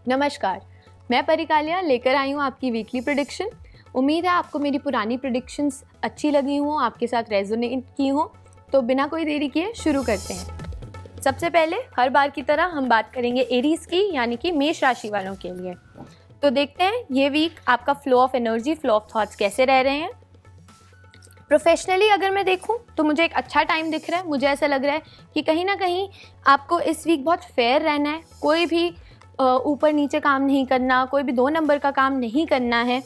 नमस्कार, मैं परिकालिया लेकर आई हूँ आपकी वीकली प्रेडिक्शन। उम्मीद है आपको मेरी पुरानी प्रेडिक्शंस अच्छी लगी हों, आपके साथ रेजोनेट की हों। तो बिना कोई देरी किए शुरू करते हैं। सबसे पहले हर बार की तरह हम बात करेंगे एरीज की, यानी कि मेष राशि वालों के लिए। तो देखते हैं ये वीक आपका flow of energy, flow of thoughts कैसे रह रहे हैं। प्रोफेशनली अगर मैं देखूं तो मुझे एक अच्छा टाइम दिख रहा है। मुझे ऐसा लग रहा है कि कहीं ना कहीं आपको इस वीक बहुत फेयर रहना है। कोई भी ऊपर नीचे काम नहीं करना, कोई भी 2 नंबर का काम नहीं करना है।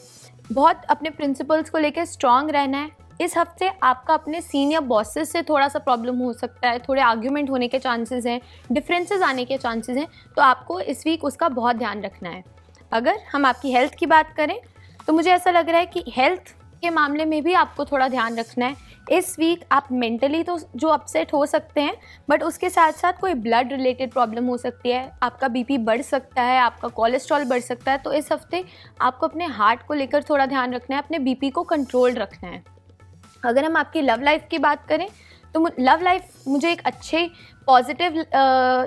बहुत अपने प्रिंसिपल्स को लेकर स्ट्रांग रहना है। इस हफ्ते आपका अपने सीनियर बॉसेस से थोड़ा सा प्रॉब्लम हो सकता है, थोड़े आर्ग्यूमेंट होने के चांसेस हैं, डिफरेंसेस आने के चांसेस हैं। तो आपको इस वीक उसका बहुत ध्यान रखना है। अगर हम आपकी हेल्थ की बात करें तो मुझे ऐसा लग रहा है कि हेल्थ के मामले में भी आपको थोड़ा ध्यान रखना है। इस वीक आप मेंटली तो जो अपसेट हो सकते हैं, बट उसके साथ साथ कोई ब्लड रिलेटेड प्रॉब्लम हो सकती है, आपका बीपी बढ़ सकता है, आपका कोलेस्ट्रॉल बढ़ सकता है। तो इस हफ्ते आपको अपने हार्ट को लेकर थोड़ा ध्यान रखना है, अपने बीपी को कंट्रोल रखना है। अगर हम आपकी लव लाइफ की बात करें तो लव लाइफ मुझे एक अच्छे पॉजिटिव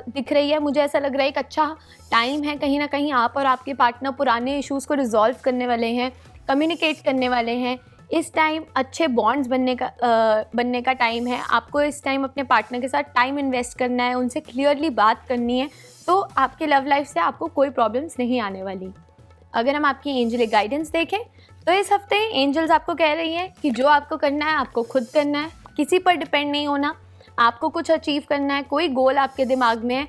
दिख रही है। मुझे ऐसा लग रहा है एक अच्छा टाइम है। कहीं ना कहीं आप और आपके पार्टनर पुराने इश्यूज़ को रिजॉल्व करने वाले हैं, कम्युनिकेट करने वाले हैं। इस टाइम अच्छे बॉन्ड्स बनने का टाइम है। आपको इस टाइम अपने पार्टनर के साथ टाइम इन्वेस्ट करना है, उनसे क्लियरली बात करनी है। तो आपके लव लाइफ से आपको कोई प्रॉब्लम्स नहीं आने वाली। अगर हम आपकी एंजलिक गाइडेंस देखें तो इस हफ्ते एंजल्स आपको कह रही हैं कि जो आपको करना है आपको खुद करना है, किसी पर डिपेंड नहीं होना। आपको कुछ अचीव करना है, कोई गोल आपके दिमाग में है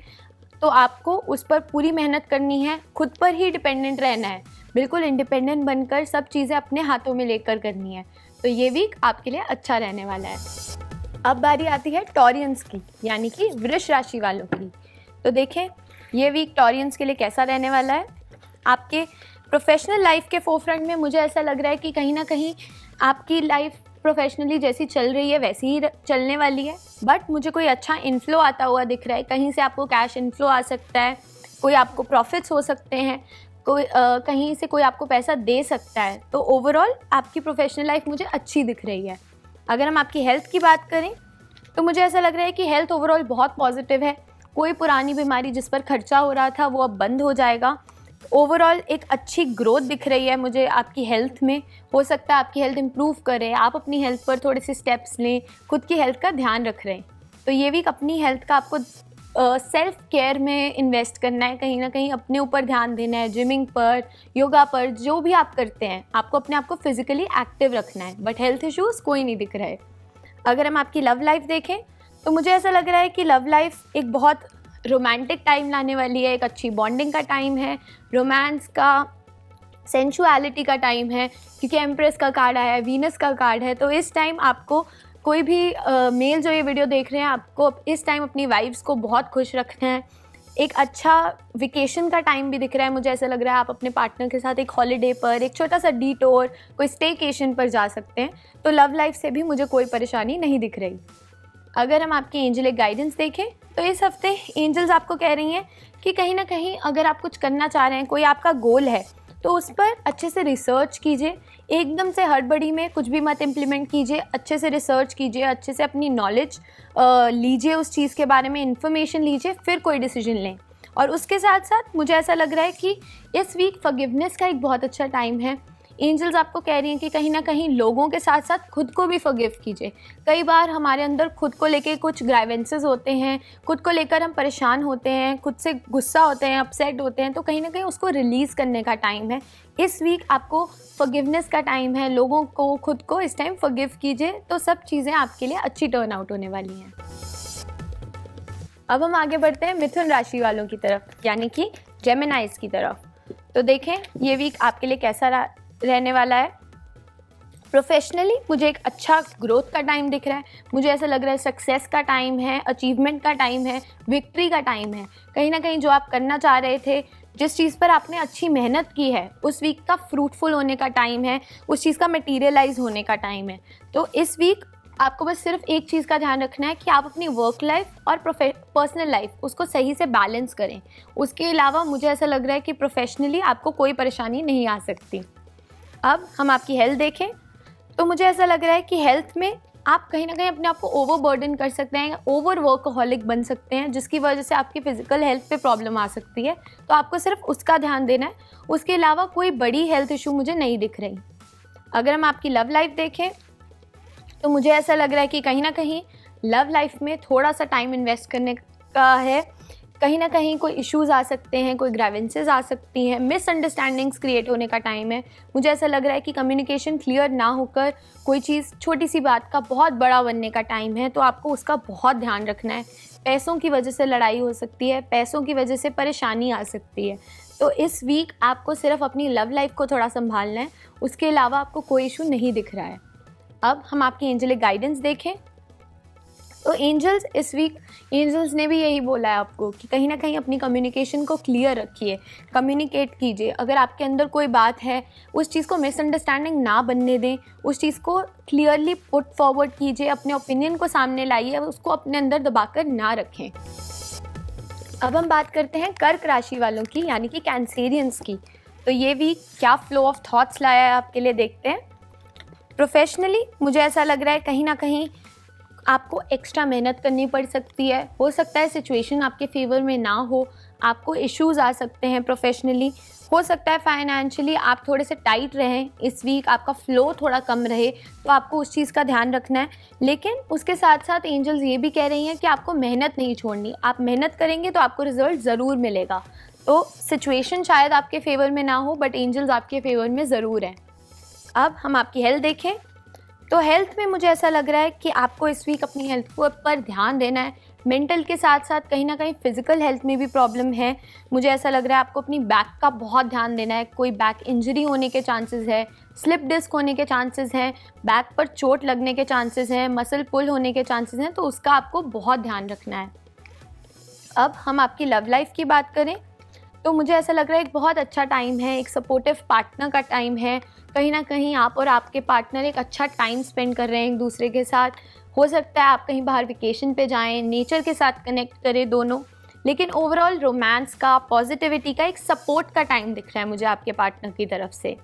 तो आपको उस पर पूरी मेहनत करनी है, खुद पर ही डिपेंडेंट रहना है। बिल्कुल इंडिपेंडेंट बनकर सब चीज़ें अपने हाथों में लेकर करनी है। तो ये वीक आपके लिए अच्छा रहने वाला है। अब बारी आती है टॉरियंस की, यानी कि वृष राशि वालों की। तो देखें ये वीक टॉरियंस के लिए कैसा रहने वाला है। आपके प्रोफेशनल लाइफ के फोरफ्रंट में मुझे ऐसा लग रहा है कि कहीं ना कहीं आपकी लाइफ प्रोफेशनली जैसी चल रही है वैसी ही चलने वाली है। बट मुझे कोई अच्छा इन्फ्लो आता हुआ दिख रहा है। कहीं से आपको कैश इन्फ्लो आ सकता है, कोई आपको प्रॉफिट्स हो सकते हैं, कोई कहीं से कोई आपको पैसा दे सकता है। तो ओवरऑल आपकी प्रोफेशनल लाइफ मुझे अच्छी दिख रही है। अगर हम आपकी हेल्थ की बात करें तो मुझे ऐसा लग रहा है कि हेल्थ ओवरऑल बहुत पॉजिटिव है। कोई पुरानी बीमारी जिस पर खर्चा हो रहा था वो अब बंद हो जाएगा। ओवरऑल एक अच्छी ग्रोथ दिख रही है मुझे आपकी हेल्थ में। हो सकता है आपकी हेल्थ इंप्रूव करे, आप अपनी हेल्थ पर थोड़े से स्टेप्स लें, खुद की हेल्थ का ध्यान रख रहे हैं। तो ये वीक अपनी हेल्थ का आपको सेल्फ केयर में इन्वेस्ट करना है। कहीं ना कहीं अपने ऊपर ध्यान देना है, जिमिंग पर, योगा पर, जो भी आप करते हैं आपको अपने आप को फिजिकली एक्टिव रखना है। बट हेल्थ इश्यूज़ कोई नहीं दिख रहा है। अगर हम आपकी लव लाइफ देखें तो मुझे ऐसा लग रहा है कि लव लाइफ एक बहुत रोमांटिक टाइम लाने वाली है। एक अच्छी बॉन्डिंग का टाइम है, रोमांस का, सेंसुअलिटी का टाइम है, क्योंकि एम्प्रेस का कार्ड आया है, वीनस का कार्ड है। तो इस टाइम आपको कोई भी मेल जो ये वीडियो देख रहे हैं, आपको इस टाइम अपनी वाइफ्स को बहुत खुश रखना है। एक अच्छा वेकेशन का टाइम भी दिख रहा है। मुझे ऐसा लग रहा है आप अपने पार्टनर के साथ एक हॉलीडे पर, एक छोटा सा डीटोर, कोई स्टेकेशन पर जा सकते हैं। तो लव लाइफ से भी मुझे कोई परेशानी नहीं दिख रही। अगर हम आपकी एंजलिक गाइडेंस देखें तो इस हफ्ते एंजल्स आपको कह रही हैं कि कहीं ना कहीं अगर आप कुछ करना चाह रहे हैं, कोई आपका गोल है, तो उस पर अच्छे से रिसर्च कीजिए। एकदम से हड़बड़ी में कुछ भी मत इम्प्लीमेंट कीजिए। अच्छे से रिसर्च कीजिए, अच्छे से अपनी नॉलेज लीजिए, उस चीज़ के बारे में इन्फॉर्मेशन लीजिए, फिर कोई डिसीजन लें। और उसके साथ साथ मुझे ऐसा लग रहा है कि इस वीक फॉरगिवनेस का एक बहुत अच्छा टाइम है। एंजल्स आपको कह रही हैं कि कहीं ना कहीं लोगों के साथ साथ खुद को भी फॉरगिव कीजिए। कई बार हमारे अंदर खुद को लेके कुछ ग्राइवेंसेस होते हैं, खुद को लेकर हम परेशान होते हैं, खुद से गुस्सा होते हैं, अपसेट होते हैं। तो कहीं ना कहीं उसको रिलीज़ करने का टाइम है। इस वीक आपको फॉरगिवनेस का टाइम है। लोगों को, खुद को इस टाइम फॉरगिव कीजिए, तो सब चीज़ें आपके लिए अच्छी टर्न आउट होने वाली हैं। अब हम आगे बढ़ते हैं मिथुन राशि वालों की तरफ, यानी कि जेमिनाइज की तरफ। तो देखें ये वीक आपके लिए कैसा रहने वाला है। प्रोफेशनली मुझे एक अच्छा ग्रोथ का टाइम दिख रहा है। मुझे ऐसा लग रहा है सक्सेस का टाइम है, अचीवमेंट का टाइम है, विक्ट्री का टाइम है। कहीं ना कहीं जो आप करना चाह रहे थे, जिस चीज़ पर आपने अच्छी मेहनत की है, उस वीक का फ्रूटफुल होने का टाइम है, उस चीज़ का मटीरियलाइज होने का टाइम है। तो इस वीक आपको बस सिर्फ एक चीज़ का ध्यान रखना है कि आप अपनी वर्क लाइफ और पर्सनल लाइफ उसको सही से बैलेंस करें। उसके अलावा मुझे ऐसा लग रहा है कि प्रोफेशनली आपको कोई परेशानी नहीं आ सकती। अब हम आपकी हेल्थ देखें तो मुझे ऐसा लग रहा है कि हेल्थ में आप कहीं ना कहीं अपने आप को ओवरबर्डन कर सकते हैं, ओवर वर्कहोलिक बन सकते हैं, जिसकी वजह से आपकी फ़िज़िकल हेल्थ पे प्रॉब्लम आ सकती है। तो आपको सिर्फ उसका ध्यान देना है, उसके अलावा कोई बड़ी हेल्थ इशू मुझे नहीं दिख रही। अगर हम आपकी लव लाइफ देखें तो मुझे ऐसा लग रहा है कि कहीं ना कहीं लव लाइफ में थोड़ा सा टाइम इन्वेस्ट करने का है। कहीं ना कहीं कोई इश्यूज़ आ सकते हैं, कोई ग्रेवेंसेस आ सकती हैं, मिसअंडरस्टैंडिंग्स क्रिएट होने का टाइम है। मुझे ऐसा लग रहा है कि कम्युनिकेशन क्लियर ना होकर कोई चीज़ छोटी सी बात का बहुत बड़ा बनने का टाइम है, तो आपको उसका बहुत ध्यान रखना है। पैसों की वजह से लड़ाई हो सकती है, पैसों की वजह से परेशानी आ सकती है। तो इस वीक आपको सिर्फ अपनी लव लाइफ को थोड़ा संभालना है, उसके अलावा आपको कोई इशू नहीं दिख रहा है। अब हम आपकी एंजेलिक गाइडेंस देखें तो एंजल्स इस वीक, एंजल्स ने भी यही बोला है आपको कि कहीं ना कहीं अपनी कम्युनिकेशन को क्लियर रखिए, कम्युनिकेट कीजिए। अगर आपके अंदर कोई बात है, उस चीज़ को मिसअंडरस्टैंडिंग ना बनने दें, उस चीज़ को क्लियरली पुट फॉरवर्ड कीजिए, अपने ओपिनियन को सामने लाइए, उसको अपने अंदर दबाकर ना रखें। अब हम बात करते हैं कर्क राशि वालों की, यानी कि कैंसेरियंस की। तो ये वीक क्या फ्लो ऑफ थॉट्स लाया है आपके लिए, देखते हैं। प्रोफेशनली मुझे ऐसा लग रहा है कहीं ना कहीं आपको एक्स्ट्रा मेहनत करनी पड़ सकती है। हो सकता है सिचुएशन आपके फेवर में ना हो, आपको इश्यूज़ आ सकते हैं प्रोफेशनली। हो सकता है फाइनेंशियली आप थोड़े से टाइट रहें इस वीक, आपका फ़्लो थोड़ा कम रहे, तो आपको उस चीज़ का ध्यान रखना है। लेकिन उसके साथ साथ एंजल्स ये भी कह रही हैं कि आपको मेहनत नहीं छोड़नी। आप मेहनत करेंगे तो आपको रिज़ल्ट ज़रूर मिलेगा। तो सिचुएशन शायद आपके फेवर में ना हो, बट एंजल्स आपके फेवर में ज़रूर हैं। अब हम आपकी हेल्थ देखें तो हेल्थ में मुझे ऐसा लग रहा है कि आपको इस वीक अपनी हेल्थ को पर ध्यान देना है। मेंटल के साथ साथ कहीं ना कहीं फिजिकल हेल्थ में भी प्रॉब्लम है। मुझे ऐसा लग रहा है आपको अपनी बैक का बहुत ध्यान देना है। कोई बैक इंजरी होने के चांसेस है, स्लिप डिस्क होने के चांसेस हैं, बैक पर चोट लगने के चांसेस हैं, मसल पुल होने के चांसेस हैं, तो उसका आपको बहुत ध्यान रखना है। अब हम आपकी लव लाइफ की बात करें तो मुझे ऐसा लग रहा है एक बहुत अच्छा टाइम है, एक सपोर्टिव पार्टनर का टाइम है। कहीं ना कहीं आप और आपके पार्टनर एक अच्छा टाइम स्पेंड कर रहे हैं एक दूसरे के साथ। हो सकता है आप कहीं बाहर वेकेशन पे जाएं, नेचर के साथ कनेक्ट करें दोनों। लेकिन ओवरऑल रोमांस का, पॉजिटिविटी का, एक सपोर्ट का टाइम दिख रहा है मुझे आपके पार्टनर की तरफ से।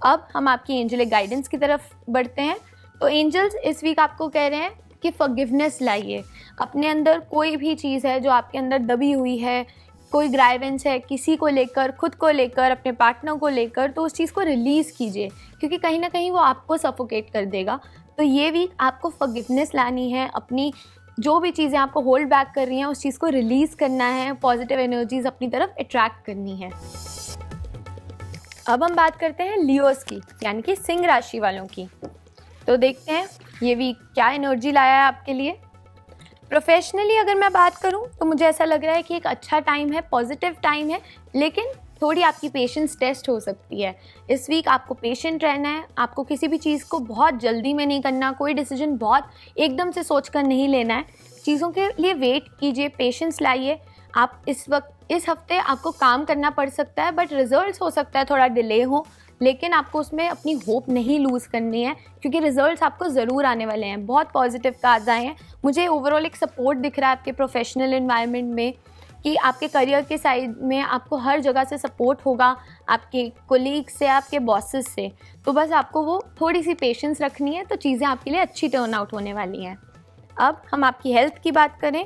अब हम आपकी एंजलिक गाइडेंस की तरफ बढ़ते हैं। तो एंजल्स इस वीक आपको कह रहे हैं कि फॉरगिवनेस लाइए। अपने अंदर कोई भी चीज़ है जो आपके अंदर दबी हुई है, कोई ग्राइवेंस है किसी को लेकर, खुद को लेकर, अपने पार्टनर को लेकर, तो उस चीज़ को रिलीज़ कीजिए, क्योंकि कहीं ना कहीं वो आपको सफोकेट कर देगा। तो ये वीक आपको फॉरगिवनेस लानी है, अपनी जो भी चीज़ें आपको होल्ड बैक कर रही हैं उस चीज़ को रिलीज़ करना है, पॉजिटिव एनर्जीज अपनी तरफ अट्रैक्ट करनी है। अब हम बात करते हैं लियोस की, यानी कि सिंह राशि वालों की। तो देखते हैं ये वीक क्या एनर्जी लाया है आपके लिए। प्रोफेशनली अगर मैं बात करूं तो मुझे ऐसा लग रहा है कि एक अच्छा टाइम है, पॉजिटिव टाइम है, लेकिन थोड़ी आपकी पेशेंस टेस्ट हो सकती है। इस वीक आपको पेशेंट रहना है, आपको किसी भी चीज़ को बहुत जल्दी में नहीं करना, कोई डिसीजन बहुत एकदम से सोचकर नहीं लेना है। चीज़ों के लिए वेट कीजिए, पेशेंस लाइए। आप इस हफ्ते आपको काम करना पड़ सकता है, बट रिजल्ट्स हो सकता है थोड़ा डिले हो, लेकिन आपको उसमें अपनी होप नहीं लूज़ करनी है, क्योंकि रिजल्ट्स आपको ज़रूर आने वाले हैं। बहुत पॉजिटिव कार्ड्स आए हैं। मुझे ओवरऑल एक सपोर्ट दिख रहा है आपके प्रोफेशनल एनवायरनमेंट में, कि आपके करियर के साइड में आपको हर जगह से सपोर्ट होगा, आपके कोलीग्स से, आपके बॉसेस से। तो बस आपको वो थोड़ी सी पेशेंस रखनी है, तो चीज़ें आपके लिए अच्छी टर्न आउट होने वाली हैं। अब हम आपकी हेल्थ की बात करें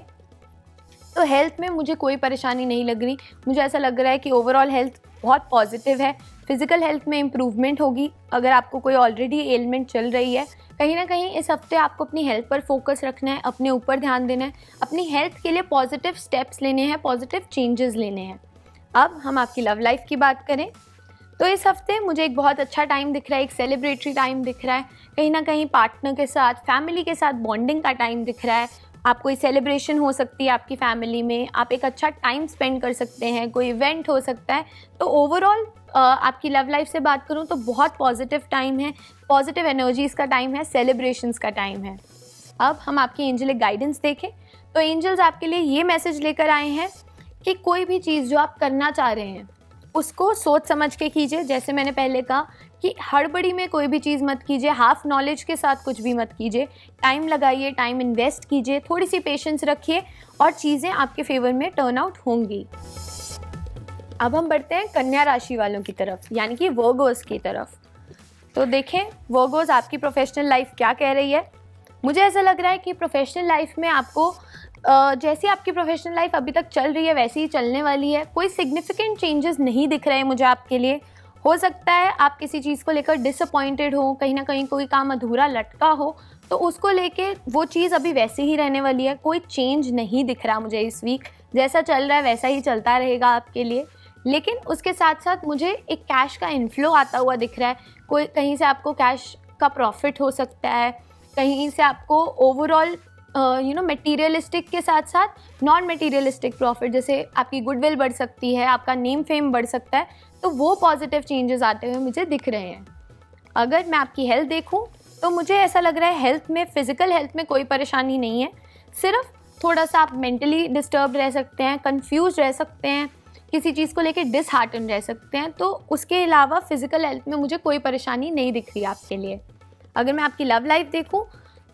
तो हेल्थ में मुझे कोई परेशानी नहीं लग रही। मुझे ऐसा लग रहा है कि ओवरऑल हेल्थ बहुत पॉजिटिव है। फिज़िकल हेल्थ में इम्प्रूवमेंट होगी। अगर आपको कोई ऑलरेडी एलिमेंट चल रही है, कहीं ना कहीं इस हफ्ते आपको अपनी हेल्थ पर फोकस रखना है, अपने ऊपर ध्यान देना है, अपनी हेल्थ के लिए पॉजिटिव स्टेप्स लेने हैं, पॉजिटिव चेंजेस लेने हैं। अब हम आपकी लव लाइफ की बात करें तो इस हफ्ते मुझे एक बहुत अच्छा टाइम दिख रहा है, एक सेलिब्रेटरी टाइम दिख रहा है। कहीं ना कहीं पार्टनर के साथ, फैमिली के साथ बॉन्डिंग का टाइम दिख रहा है। आप कोई सेलिब्रेशन हो सकती है आपकी फैमिली में, आप एक अच्छा टाइम स्पेंड कर सकते हैं, कोई इवेंट हो सकता है। तो ओवरऑल आपकी लव लाइफ से बात करूं तो बहुत पॉजिटिव टाइम है, पॉजिटिव एनर्जीज़ का टाइम है, सेलिब्रेशंस का टाइम है। अब हम आपकी एंजलिक गाइडेंस देखें तो एंजल्स आपके लिए ये मैसेज लेकर आए हैं कि कोई भी चीज़ जो आप करना चाह रहे हैं उसको सोच समझ के कीजिए। जैसे मैंने पहले कहा कि हड़बड़ी में कोई भी चीज़ मत कीजिए, हाफ नॉलेज के साथ कुछ भी मत कीजिए। टाइम लगाइए, टाइम इन्वेस्ट कीजिए, थोड़ी सी पेशेंस रखिए और चीज़ें आपके फेवर में टर्न आउट होंगी। अब हम बढ़ते हैं कन्या राशि वालों की तरफ, यानी कि वर्गोस की तरफ। तो देखें वर्गोस आपकी प्रोफेशनल लाइफ क्या कह रही है। मुझे ऐसा लग रहा है कि प्रोफेशनल लाइफ में आपको जैसी आपकी प्रोफेशनल लाइफ अभी तक चल रही है वैसे ही चलने वाली है। कोई सिग्निफिकेंट चेंजेस नहीं दिख रहे हैं मुझे आपके लिए। हो सकता है आप किसी चीज़ को लेकर डिसअपॉइंटेड हो, कहीं ना कहीं कोई काम अधूरा लटका हो, तो उसको लेके वो चीज़ अभी वैसे ही रहने वाली है। कोई चेंज नहीं दिख रहा मुझे इस वीक, जैसा चल रहा है वैसा ही चलता रहेगा आपके लिए। लेकिन उसके साथ साथ मुझे एक कैश का इन्फ्लो आता हुआ दिख रहा है। कोई कहीं से आपको कैश का प्रॉफिट हो सकता है, कहीं से आपको ओवरऑल मटेरियलिस्टिक के साथ साथ नॉन मटेरियलिस्टिक प्रॉफिट, जैसे आपकी गुडविल बढ़ सकती है, आपका नेम फेम बढ़ सकता है, तो वो पॉजिटिव चेंजेस आते हुए मुझे दिख रहे हैं। अगर मैं आपकी हेल्थ देखूं तो मुझे ऐसा लग रहा है हेल्थ में, फिज़िकल हेल्थ में कोई परेशानी नहीं है। सिर्फ थोड़ा सा आप मेंटली डिस्टर्ब रह सकते हैं, कंफ्यूज रह सकते हैं, किसी चीज़ को लेकर डिसहार्टन रह सकते हैं। तो उसके अलावा फिज़िकल हेल्थ में मुझे कोई परेशानी नहीं दिख रही आपके लिए। अगर मैं आपकी लव लाइफ देखूं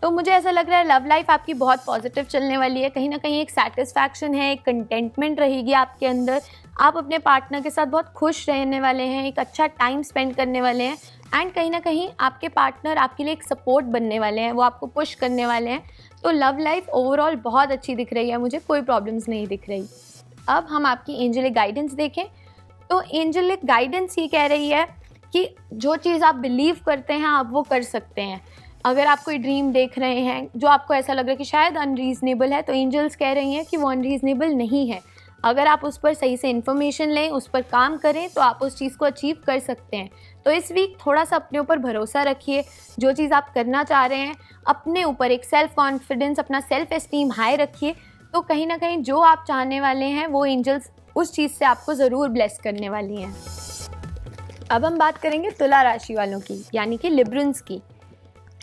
तो मुझे ऐसा लग रहा है लव लाइफ आपकी बहुत पॉजिटिव चलने वाली है। कहीं ना कहीं एक सेटिस्फैक्शन है, एक कंटेंटमेंट रहेगी आपके अंदर। आप अपने पार्टनर के साथ बहुत खुश रहने वाले हैं, एक अच्छा टाइम स्पेंड करने वाले हैं, एंड कहीं ना कहीं आपके पार्टनर आपके लिए एक सपोर्ट बनने वाले हैं, वो आपको पुश करने वाले हैं। तो लव लाइफ ओवरऑल बहुत अच्छी दिख रही है मुझे, कोई प्रॉब्लम्स नहीं दिख रही। अब हम आपकी एंजेलिक गाइडेंस देखें तो एंजेलिक गाइडेंस ये कह रही है कि जो चीज़ आप बिलीव करते हैं आप वो कर सकते हैं। अगर आप कोई ड्रीम देख रहे हैं जो आपको ऐसा लग रहा है कि शायद अनरीज़नेबल है, तो एंजल्स कह रही हैं कि वो अनरीज़नेबल नहीं है। अगर आप उस पर सही से इन्फॉर्मेशन लें, उस पर काम करें, तो आप उस चीज़ को अचीव कर सकते हैं। तो इस वीक थोड़ा सा अपने ऊपर भरोसा रखिए। जो चीज़ आप करना चाह रहे हैं अपने ऊपर एक सेल्फ कॉन्फिडेंस, अपना सेल्फ एस्टीम हाई रखिए। तो कहीं ना कहीं जो आप चाहने वाले हैं वो एंजल्स उस चीज़ से आपको ज़रूर ब्लेस करने वाली हैं। अब हम बात करेंगे तुला राशि वालों की, यानी कि लिब्रंस की।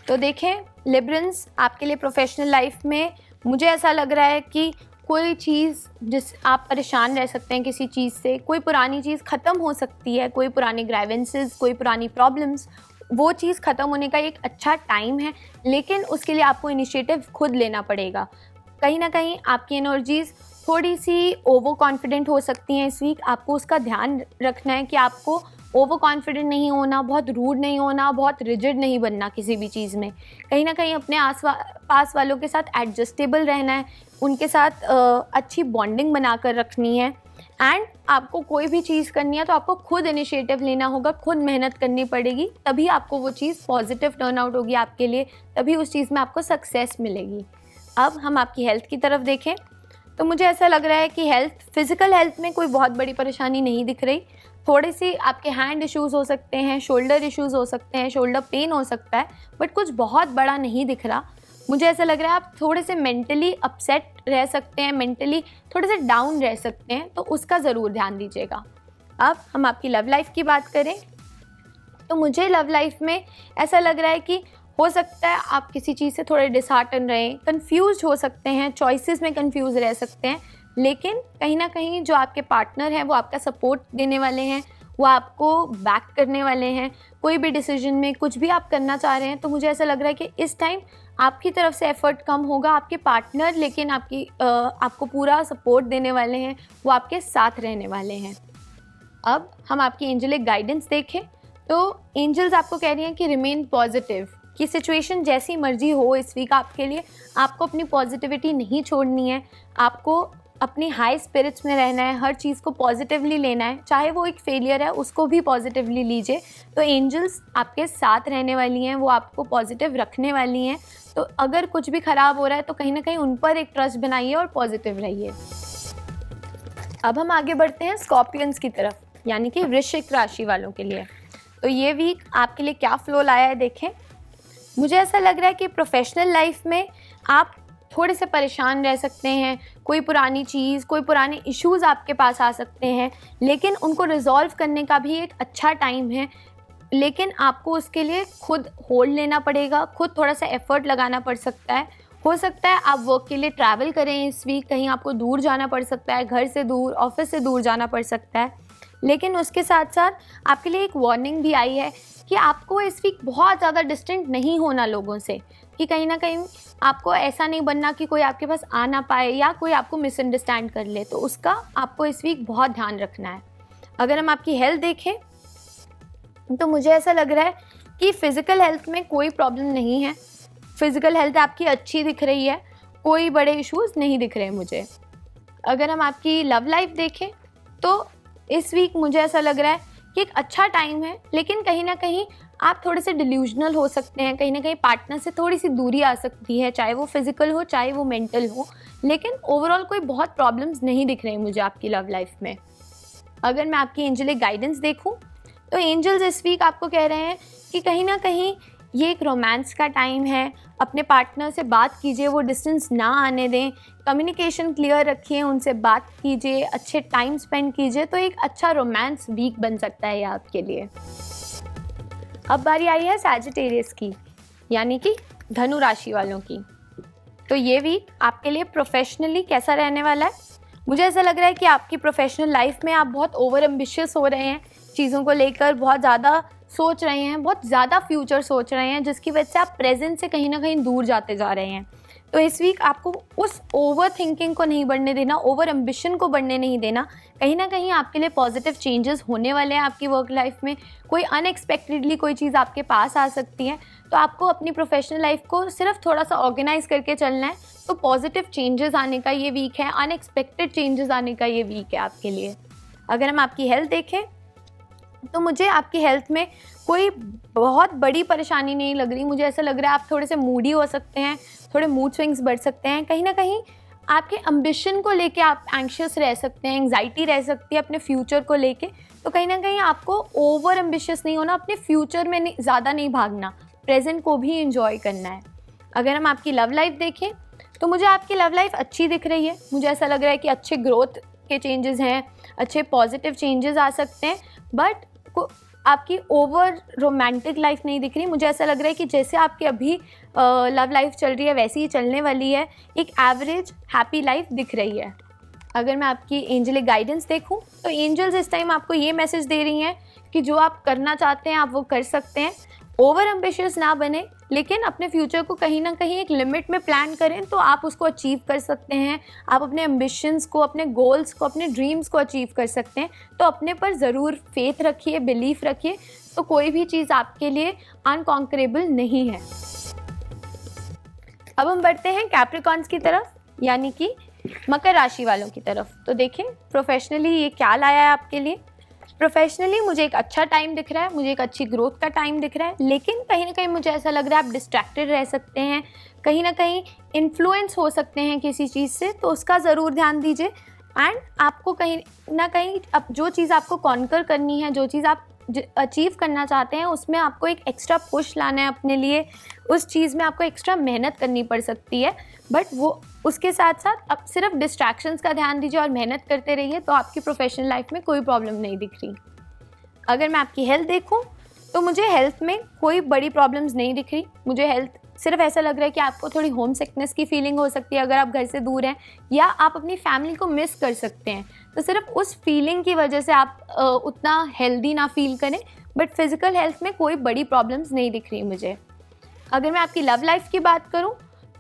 तो देखें लिब्रंस, आपके लिए प्रोफेशनल लाइफ में मुझे ऐसा लग रहा है कि कोई चीज़ जिस आप परेशान रह सकते हैं किसी चीज़ से, कोई पुरानी चीज़ ख़त्म हो सकती है, कोई पुरानी ग्राइवेंसेस, कोई पुरानी प्रॉब्लम्स, वो चीज़ ख़त्म होने का एक अच्छा टाइम है। लेकिन उसके लिए आपको इनिशिएटिव खुद लेना पड़ेगा। कहीं ना कहीं आपकी एनर्जीज़ थोड़ी सी ओवर कॉन्फिडेंट हो सकती हैं इस वीक। आपको उसका ध्यान रखना है कि आपको ओवर कॉन्फिडेंट नहीं होना, बहुत रूड नहीं होना, बहुत रिजिड नहीं बनना किसी भी चीज़ में। कहीं ना कहीं अपने पास वालों के साथ एडजस्टेबल रहना है, उनके साथ अच्छी बॉन्डिंग बनाकर रखनी है। एंड आपको कोई भी चीज़ करनी है तो आपको खुद इनिशिएटिव लेना होगा, खुद मेहनत करनी पड़ेगी, तभी आपको वो चीज़ पॉजिटिव टर्न आउट होगी आपके लिए, तभी उस चीज़ में आपको सक्सेस मिलेगी। अब हम आपकी हेल्थ की तरफ देखें तो मुझे ऐसा लग रहा है कि फिज़िकल हेल्थ में कोई बहुत बड़ी परेशानी नहीं दिख रही। थोड़ी सी आपके हैंड इश्यूज़ हो सकते हैं, शोल्डर इश्यूज़ हो सकते हैं, शोल्डर पेन हो सकता है, बट कुछ बहुत बड़ा नहीं दिख रहा। मुझे ऐसा लग रहा है आप थोड़े से मेंटली अपसेट रह सकते हैं, मेंटली थोड़े से डाउन रह सकते हैं, तो उसका ज़रूर ध्यान दीजिएगा। अब हम आपकी लव लाइफ की बात करें तो मुझे लव लाइफ में ऐसा लग रहा है कि हो सकता है आप किसी चीज़ से थोड़े डिसहार्टन रहें, कंफ्यूज हो सकते हैं, चॉइसेस में कंफ्यूज रह सकते हैं, लेकिन कहीं ना कहीं जो आपके पार्टनर हैं वो आपका सपोर्ट देने वाले हैं, वो आपको बैक करने वाले हैं। कोई भी डिसीजन में कुछ भी आप करना चाह रहे हैं तो मुझे ऐसा लग रहा है कि इस टाइम आपकी तरफ से एफर्ट कम होगा, आपके पार्टनर लेकिन आपको पूरा सपोर्ट देने वाले हैं, वो आपके साथ रहने वाले हैं। अब हम आपकी एंजेलिक गाइडेंस देखें तो एंजल्स आपको कह रही हैं कि रिमेन पॉजिटिव, कि सिचुएशन जैसी मर्जी हो इस वीक आपके लिए, आपको अपनी पॉजिटिविटी नहीं छोड़नी है, आपको अपनी हाई स्पिरिट्स में रहना है, हर चीज़ को पॉजिटिवली लेना है, चाहे वो एक फेलियर है उसको भी पॉजिटिवली लीजिए। तो एंजल्स आपके साथ रहने वाली हैं, वो आपको पॉजिटिव रखने वाली हैं। तो अगर कुछ भी ख़राब हो रहा है तो कहीं ना कहीं उन पर एक ट्रस्ट बनाइए और पॉजिटिव रहिए। अब हम आगे बढ़ते हैं स्कॉर्पियंस की तरफ, यानी कि वृश्चिक राशि वालों के लिए। तो ये वीक आपके लिए क्या फ्लो लाया है देखें। मुझे ऐसा लग रहा है कि प्रोफेशनल लाइफ में आप थोड़े से परेशान रह सकते हैं, कोई पुरानी चीज़, कोई पुराने इश्यूज़ आपके पास आ सकते हैं, लेकिन उनको रिजॉल्व करने का भी एक अच्छा टाइम है। लेकिन आपको उसके लिए खुद होल्ड लेना पड़ेगा, खुद थोड़ा सा एफर्ट लगाना पड़ सकता है। हो सकता है आप वर्क के लिए ट्रैवल करें इस वीक, कहीं आपको दूर जाना पड़ सकता है, घर से दूर, ऑफिस से दूर जाना पड़ सकता है। लेकिन उसके साथ साथ आपके लिए एक वार्निंग भी आई है कि आपको इस वीक बहुत ज़्यादा डिस्टेंट नहीं होना लोगों से, कि कहीं ना कहीं आपको ऐसा नहीं बनना कि कोई आपके पास आ ना पाए या कोई आपको मिसअंडरस्टैंड कर ले, तो उसका आपको इस वीक बहुत ध्यान रखना है। अगर हम आपकी हेल्थ देखें तो मुझे ऐसा लग रहा है कि फ़िज़िकल हेल्थ में कोई प्रॉब्लम नहीं है। फिज़िकल हेल्थ आपकी अच्छी दिख रही है, कोई बड़े इश्यूज़ नहीं दिख रहे मुझे। अगर हम आपकी लव लाइफ देखें तो इस वीक मुझे ऐसा लग रहा है कि एक अच्छा टाइम है, लेकिन कहीं ना कहीं आप थोड़े से डिल्यूजनल हो सकते हैं, कहीं ना कहीं पार्टनर से थोड़ी सी दूरी आ सकती है, चाहे वो फिज़िकल हो चाहे वो मेंटल हो, लेकिन ओवरऑल कोई बहुत प्रॉब्लम्स नहीं दिख रहे मुझे आपकी लव लाइफ में। अगर मैं आपकी एंजलिक गाइडेंस देखूं तो एंजल्स इस वीक आपको कह रहे हैं कि कहीं ना कहीं ये एक रोमांस का टाइम है। अपने पार्टनर से बात कीजिए, वो डिस्टेंस ना आने दें, कम्युनिकेशन क्लियर रखिए, उनसे बात कीजिए, अच्छे टाइम स्पेंड कीजिए, तो एक अच्छा रोमांस वीक बन सकता है ये आपके लिए। अब बारी आई है सैजिटेरियस की, यानी कि धनु राशि वालों की। तो ये वीक आपके लिए प्रोफेशनली कैसा रहने वाला है? मुझे ऐसा लग रहा है कि आपकी प्रोफेशनल लाइफ में आप बहुत ओवर एम्बिशियस हो रहे हैं, चीज़ों को लेकर बहुत ज़्यादा सोच रहे हैं, बहुत ज़्यादा फ्यूचर सोच रहे हैं, जिसकी वजह से आप प्रेजेंट से कहीं ना कहीं दूर जाते जा रहे हैं। तो इस वीक आपको उस ओवर थिंकिंग को नहीं बढ़ने देना, ओवर एम्बिशन को बढ़ने नहीं देना। कहीं ना कहीं आपके लिए पॉजिटिव चेंजेस होने वाले हैं आपकी वर्क लाइफ में। कोई अनएक्सपेक्टेडली कोई चीज़ आपके पास आ सकती है, तो आपको अपनी प्रोफेशनल लाइफ को सिर्फ थोड़ा सा ऑर्गेनाइज करके चलना है। तो पॉजिटिव चेंजेस आने का ये वीक है, अनएक्सपेक्टेड चेंजेस आने का ये वीक है आपके लिए। अगर हम आपकी हेल्थ देखें तो मुझे आपकी हेल्थ में कोई बहुत बड़ी परेशानी नहीं लग रही। मुझे ऐसा लग रहा है आप थोड़े से मूडी हो सकते हैं, थोड़े मूड स्विंग्स बढ़ सकते हैं, कहीं ना कहीं आपके एम्बिशन को लेके आप एंग्शियस रह सकते हैं, एंग्जाइटी रह सकती है अपने फ्यूचर को लेके। तो कहीं ना कहीं आपको ओवर एम्बिशियस नहीं होना, अपने फ्यूचर में ज़्यादा नहीं भागना, प्रेजेंट को भी इंजॉय करना है। अगर हम आपकी लव लाइफ देखें तो मुझे आपकी लव लाइफ अच्छी दिख रही है। मुझे ऐसा लग रहा है कि अच्छे ग्रोथ के चेंजेस हैं, अच्छे पॉजिटिव चेंजेस आ सकते हैं, बट आपकी ओवर रोमांटिक लाइफ नहीं दिख रही। मुझे ऐसा लग रहा है कि जैसे आपकी अभी लव लाइफ चल रही है वैसी ही चलने वाली है, एक एवरेज हैप्पी लाइफ दिख रही है। अगर मैं आपकी एंजलिक गाइडेंस देखूं तो एंजल्स इस टाइम आपको ये मैसेज दे रही हैं कि जो आप करना चाहते हैं आप वो कर सकते हैं। ओवर एम्बिशियस ना बने, लेकिन अपने फ्यूचर को कहीं ना कहीं एक लिमिट में प्लान करें तो आप उसको अचीव कर सकते हैं। आप अपने एम्बिशंस को, अपने गोल्स को, अपने ड्रीम्स को अचीव कर सकते हैं। तो अपने पर ज़रूर फेथ रखिए, बिलीफ रखिए, तो कोई भी चीज़ आपके लिए अनकॉन्करेबल नहीं है। अब हम बढ़ते हैं कैप्रिकॉर्न्स की तरफ, यानी कि मकर राशि वालों की तरफ। तो देखें प्रोफेशनली ये क्या लाया है आपके लिए। प्रोफेशनली मुझे एक अच्छा टाइम दिख रहा है, मुझे एक अच्छी ग्रोथ का टाइम दिख रहा है, लेकिन कहीं ना कहीं मुझे ऐसा लग रहा है आप डिस्ट्रैक्टेड रह सकते हैं, कहीं ना कहीं इन्फ्लुएंस हो सकते हैं किसी चीज़ से, तो उसका ज़रूर ध्यान दीजिए। एंड आपको कहीं ना कहीं अब जो चीज़ आपको कॉन्कर करनी है, जो चीज़ आप अचीव करना चाहते हैं, उसमें आपको एक एक्स्ट्रा पुश लाना है अपने लिए। उस चीज़ में आपको एक्स्ट्रा मेहनत करनी पड़ सकती है, बट वो उसके साथ साथ अब सिर्फ डिस्ट्रैक्शंस का ध्यान दीजिए और मेहनत करते रहिए, तो आपकी प्रोफेशनल लाइफ में कोई प्रॉब्लम नहीं दिख रही। अगर मैं आपकी हेल्थ देखूं तो मुझे हेल्थ में कोई बड़ी प्रॉब्लम्स नहीं दिख रही। मुझे हेल्थ सिर्फ ऐसा लग रहा है कि आपको थोड़ी होम सिकनेस की फीलिंग हो सकती है अगर आप घर से दूर हैं, या आप अपनी फैमिली को मिस कर सकते हैं। तो सिर्फ उस फीलिंग की वजह से आप उतना हेल्दी ना फील करें, बट फिज़िकल हेल्थ में कोई बड़ी प्रॉब्लम्स नहीं दिख रही मुझे। अगर मैं आपकी लव लाइफ की बात करूं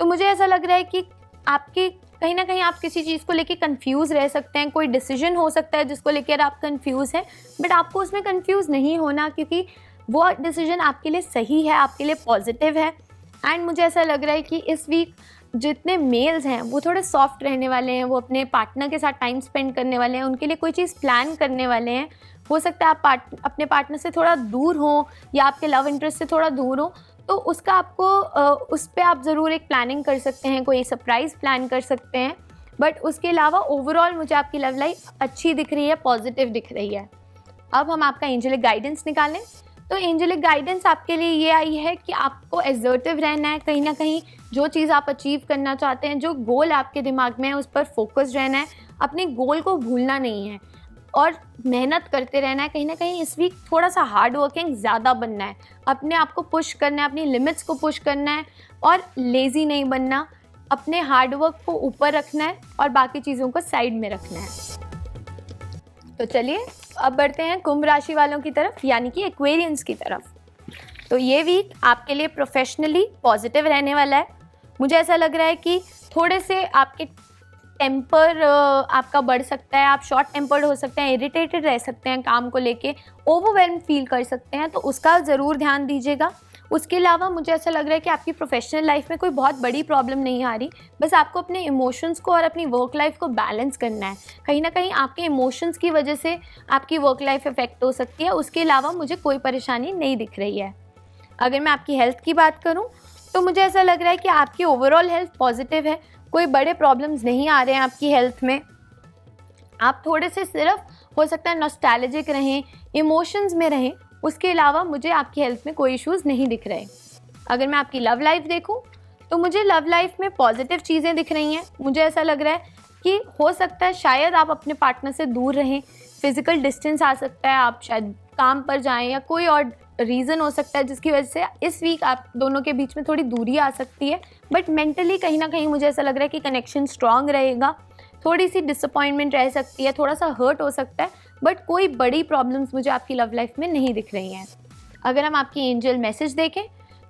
तो मुझे ऐसा लग रहा है कि आपकी कहीं ना कहीं आप किसी चीज़ को लेके कंफ्यूज रह सकते हैं। कोई डिसीजन हो सकता है जिसको लेकर आप कंफ्यूज हैं, बट आपको उसमें कंफ्यूज नहीं होना, क्योंकि वो डिसीजन आपके लिए सही है, आपके लिए पॉजिटिव है। एंड मुझे ऐसा लग रहा है कि इस वीक जितने मेल्स हैं वो थोड़े सॉफ्ट रहने वाले हैं, वो अपने पार्टनर के साथ टाइम स्पेंड करने वाले हैं, उनके लिए कोई चीज़ प्लान करने वाले हैं। हो सकता है आप अपने पार्टनर से थोड़ा दूर हो या आपके लव इंटरेस्ट से थोड़ा दूर हो, तो उसका आपको उस पर आप ज़रूर एक प्लानिंग कर सकते हैं, कोई सरप्राइज़ प्लान कर सकते हैं। बट उसके अलावा ओवरऑल मुझे आपकी लव लाइफ अच्छी दिख रही है, पॉजिटिव दिख रही है। अब हम आपका एंजेलिक गाइडेंस निकालें तो एंजेलिक गाइडेंस आपके लिए ये आई है कि आपको एसर्टिव रहना है, कहीं ना कहीं जो चीज़ आप अचीव करना चाहते हैं, जो गोल आपके दिमाग में है उस पर फोकस रहना है, अपने गोल को भूलना नहीं है और मेहनत करते रहना है। कहीं ना कहीं इस वीक थोड़ा सा हार्ड वर्किंग ज़्यादा बनना है, अपने आप को पुश करना है, अपनी लिमिट्स को पुश करना है और लेज़ी नहीं बनना, अपने हार्ड वर्क को ऊपर रखना है और बाकी चीज़ों को साइड में रखना है। तो चलिए अब बढ़ते हैं कुंभ राशि वालों की तरफ, यानी कि एक्वेरियंस की तरफ। तो ये वीक आपके लिए प्रोफेशनली पॉजिटिव रहने वाला है। मुझे ऐसा लग रहा है कि थोड़े से आपके टेम्पर आपका बढ़ सकता है, आप शॉर्ट टेम्पर्ड हो सकते हैं, इरिटेटेड रह सकते हैं, काम को लेके ओवरवेल्म फील कर सकते हैं, तो उसका ज़रूर ध्यान दीजिएगा। उसके अलावा मुझे ऐसा लग रहा है कि आपकी प्रोफेशनल लाइफ में कोई बहुत बड़ी प्रॉब्लम नहीं आ रही, बस आपको अपने इमोशंस को और अपनी वर्क लाइफ को बैलेंस करना है। कहीं ना कहीं आपके इमोशंस की वजह से आपकी वर्क लाइफ इफेक्ट हो सकती है, उसके अलावा मुझे कोई परेशानी नहीं दिख रही है। अगर मैं आपकी हेल्थ की बात करूं तो मुझे ऐसा लग रहा है कि आपकी ओवरऑल हेल्थ पॉजिटिव है, कोई बड़े प्रॉब्लम्स नहीं आ रहे हैं आपकी हेल्थ में। आप थोड़े से सिर्फ हो सकता है नॉस्टैल्जिक रहें, इमोशंस में रहें, उसके अलावा मुझे आपकी हेल्थ में कोई इश्यूज़ नहीं दिख रहे। अगर मैं आपकी लव लाइफ देखूं तो मुझे लव लाइफ में पॉजिटिव चीज़ें दिख रही हैं। मुझे ऐसा लग रहा है कि हो सकता है शायद आप अपने पार्टनर से दूर रहें, फिज़िकल डिस्टेंस आ सकता है, आप शायद काम पर जाएं या कोई और रीज़न हो सकता है जिसकी वजह से इस वीक आप दोनों के बीच में थोड़ी दूरी आ सकती है। बट मेंटली कहीं ना कहीं मुझे ऐसा लग रहा है कि कनेक्शन स्ट्रांग रहेगा। थोड़ी सी डिसअपॉइंटमेंट रह सकती है, थोड़ा सा हर्ट हो सकता है, बट कोई बड़ी प्रॉब्लम्स मुझे आपकी लव लाइफ में नहीं दिख रही हैं। अगर हम आपकी एंजल मैसेज देखें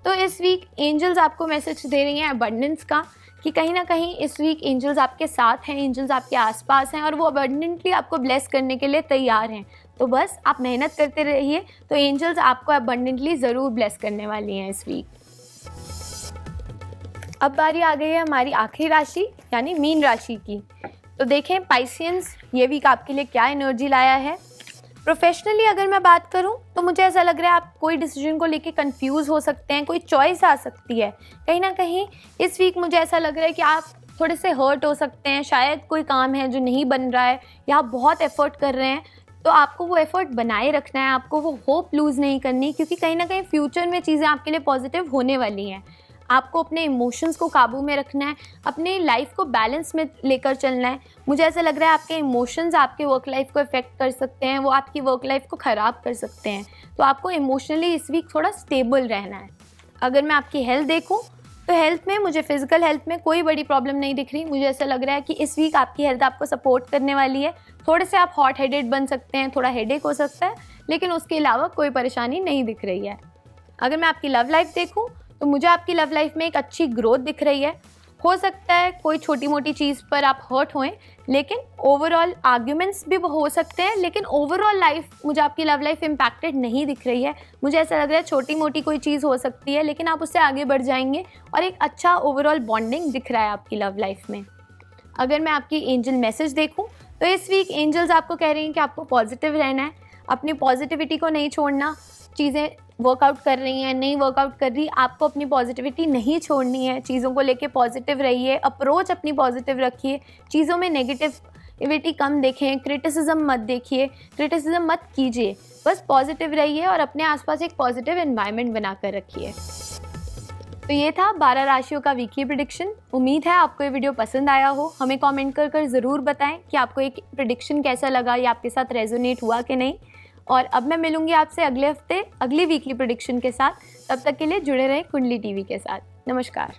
तो इस वीक एंजल्स आपको मैसेज दे रही हैं अबंडेंस का, कि कहीं ना कहीं इस वीक एंजल्स आपके साथ हैं, एंजल्स आपके आसपास हैं और वो अबंडेंटली आपको ब्लेस करने के लिए तैयार हैं। तो बस आप मेहनत करते रहिए, तो एंजल्स आपको अबंडेंटली ज़रूर ब्लेस करने वाली हैं इस वीक। अब बारी आ गई है हमारी आखिरी राशि यानी मीन राशि की। तो देखें पाइसियंस ये वीक आपके लिए क्या एनर्जी लाया है। प्रोफेशनली अगर मैं बात करूं तो मुझे ऐसा लग रहा है आप कोई डिसीजन को लेके कंफ्यूज हो सकते हैं, कोई चॉइस आ सकती है। कहीं ना कहीं इस वीक मुझे ऐसा लग रहा है कि आप थोड़े से हर्ट हो सकते हैं, शायद कोई काम है जो नहीं बन रहा है या आप बहुत एफर्ट कर रहे हैं, तो आपको वो एफर्ट बनाए रखना है, आपको वो होप लूज़ नहीं करनी, क्योंकि कहीं ना कहीं फ्यूचर में चीज़ें आपके लिए पॉजिटिव होने वाली हैं। आपको अपने इमोशंस को काबू में रखना है, अपनी लाइफ को बैलेंस में लेकर चलना है। मुझे ऐसा लग रहा है आपके इमोशंस आपके वर्क लाइफ को इफ़ेक्ट कर सकते हैं, वो आपकी वर्क लाइफ को ख़राब कर सकते हैं, तो आपको इमोशनली इस वीक थोड़ा स्टेबल रहना है। अगर मैं आपकी हेल्थ देखूं तो हेल्थ में मुझे फिजिकल हेल्थ में कोई बड़ी प्रॉब्लम नहीं दिख रही। मुझे ऐसा लग रहा है कि इस वीक आपकी हेल्थ आपको सपोर्ट करने वाली है। थोड़े से आप हॉट हेडेड बन सकते हैं, थोड़ा हेडेक हो सकता है, लेकिन उसके अलावा कोई परेशानी नहीं दिख रही है। अगर मैं आपकी लव लाइफ देखूं तो मुझे आपकी लव लाइफ में एक अच्छी ग्रोथ दिख रही है। हो सकता है कोई छोटी मोटी चीज़ पर आप हर्ट होएं, लेकिन ओवरऑल आर्ग्यूमेंट्स भी हो सकते हैं, लेकिन ओवरऑल लाइफ मुझे आपकी लव लाइफ इम्पैक्टेड नहीं दिख रही है। मुझे ऐसा लग रहा है छोटी मोटी कोई चीज़ हो सकती है, लेकिन आप उससे आगे बढ़ जाएंगे और एक अच्छा ओवरऑल बॉन्डिंग दिख रहा है आपकी लव लाइफ में। अगर मैं आपकी एंजल मैसेज देखूं तो इस वीक एंजल्स आपको कह रही हैं कि आपको पॉजिटिव रहना है, अपनी पॉजिटिविटी को नहीं छोड़ना। चीज़ें वर्कआउट कर रही हैं, नहीं वर्कआउट कर रही, आपको अपनी पॉजिटिविटी नहीं छोड़नी है। चीज़ों को लेके पॉजिटिव रहिए, अप्रोच अपनी पॉजिटिव रखिए, चीज़ों में नेगेटिविटी कम देखें, क्रिटिसिज्म मत देखिए, क्रिटिसिज्म मत कीजिए, बस पॉजिटिव रहिए और अपने आसपास एक पॉजिटिव एनवायरनमेंट बनाकर रखिए। तो ये था 12 राशियों का वीकली प्रेडिक्शन। उम्मीद है आपको ये वीडियो पसंद आया हो। हमें कमेंट कर ज़रूर बताएं कि आपको एक प्रेडिक्शन कैसा लगा या आपके साथ रेजोनेट हुआ कि नहीं। और अब मैं मिलूंगी आपसे अगले हफ्ते अगली वीकली प्रेडिक्शन के साथ। तब तक के लिए जुड़े रहें कुंडली टीवी के साथ। नमस्कार।